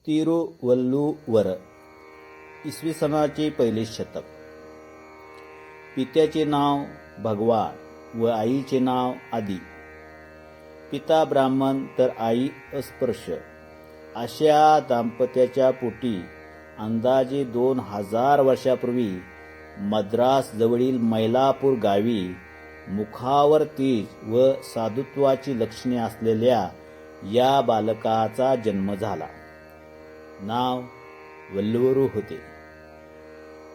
तिरुवल्लुवर इसवी सनाचे पहिले शतक. पित्याचे नाव भगवान व आईचे नाव आदी. पिता ब्राह्मण तर आई अस्पृश्य अशा दाम्पत्याच्या पोटी अंदाजे 2000 वर्षापूर्वी मद्रास जवळील मैलापूर गावी मुखावर तेज व साधुत्वाची लक्षणे असलेल्या या बालकाचा जन्म झाला. नाव वल्लुवर होते.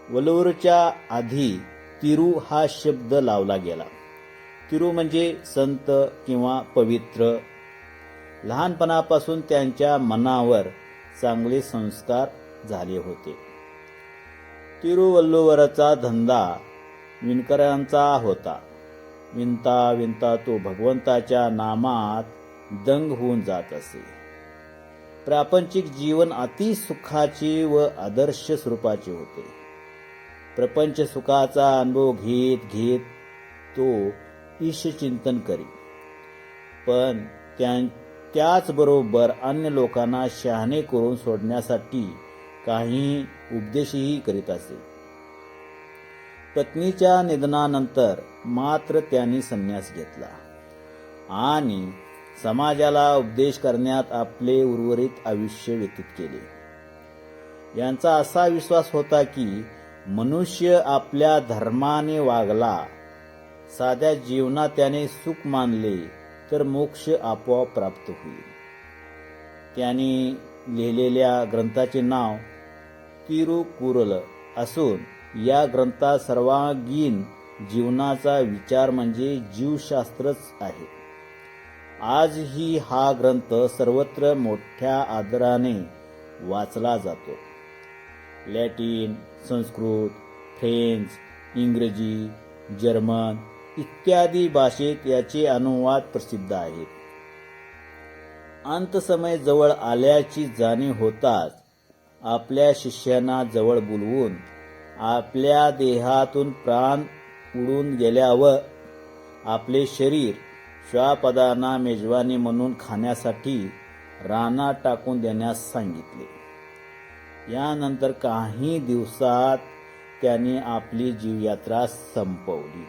वल्लुवरच्या आधी तिरू हा शब्द लावला गेला. तिरू म्हणजे संत किंवा पवित्र. लहानपणापासून त्यांच्या मनावर चांगले संस्कार झाले होते. तिरुवल्लुवरचा धंदा विणकरांचा होता. विणता विणता तो भगवंताच्या नामात दंग होऊन जात असे. प्रापंचिक जीवन अति सुखाचे व आदर्श स्वरूपाचे होते. प्रपंच सुखाचा अनुभव घेत घेत तो ईशचिंतन करी, पण त्याचबरोबर अन्य लोकांना शहाणे करून सोडण्यासाठी काही उपदेशही करीत असे. पत्नीच्या निधनानंतर मात्र त्यांनी संन्यास घेतला आणि समाजाला उपदेश करण्यात आपले उर्वरित आयुष्य व्यतीत केले. यांचा असा विश्वास होता की मनुष्य आपल्या धर्माने वागला, साध्या जीवनात त्याने सुख मानले तर मोक्ष आपोआप प्राप्त होईल. त्यांनी लिहिलेल्या ग्रंथाचे नाव तिरुकुरल असून या ग्रंथात सर्वांगीण जीवनाचा विचार म्हणजे जीवशास्त्रच आहे. आजही हा ग्रंथ सर्वत्र मोठ्या आदराने वाचला जातो. लॅटिन, संस्कृत, फ्रेंच, इंग्रजी, जर्मन इत्यादी भाषेत याचे अनुवाद प्रसिद्ध आहेत. अंतसमय जवळ आल्याची जाणीव होताच आपल्या शिष्यांना जवळ बोलवून आपल्या देहातून प्राण उडून गेल्यावर आपले शरीर श्वापदांना मेजवानी म्हणून खाण्यासाठी रानात टाकून देण्यास सांगितले. यानंतर काही दिवसात त्यांनी आपली जीवयात्रा संपवली.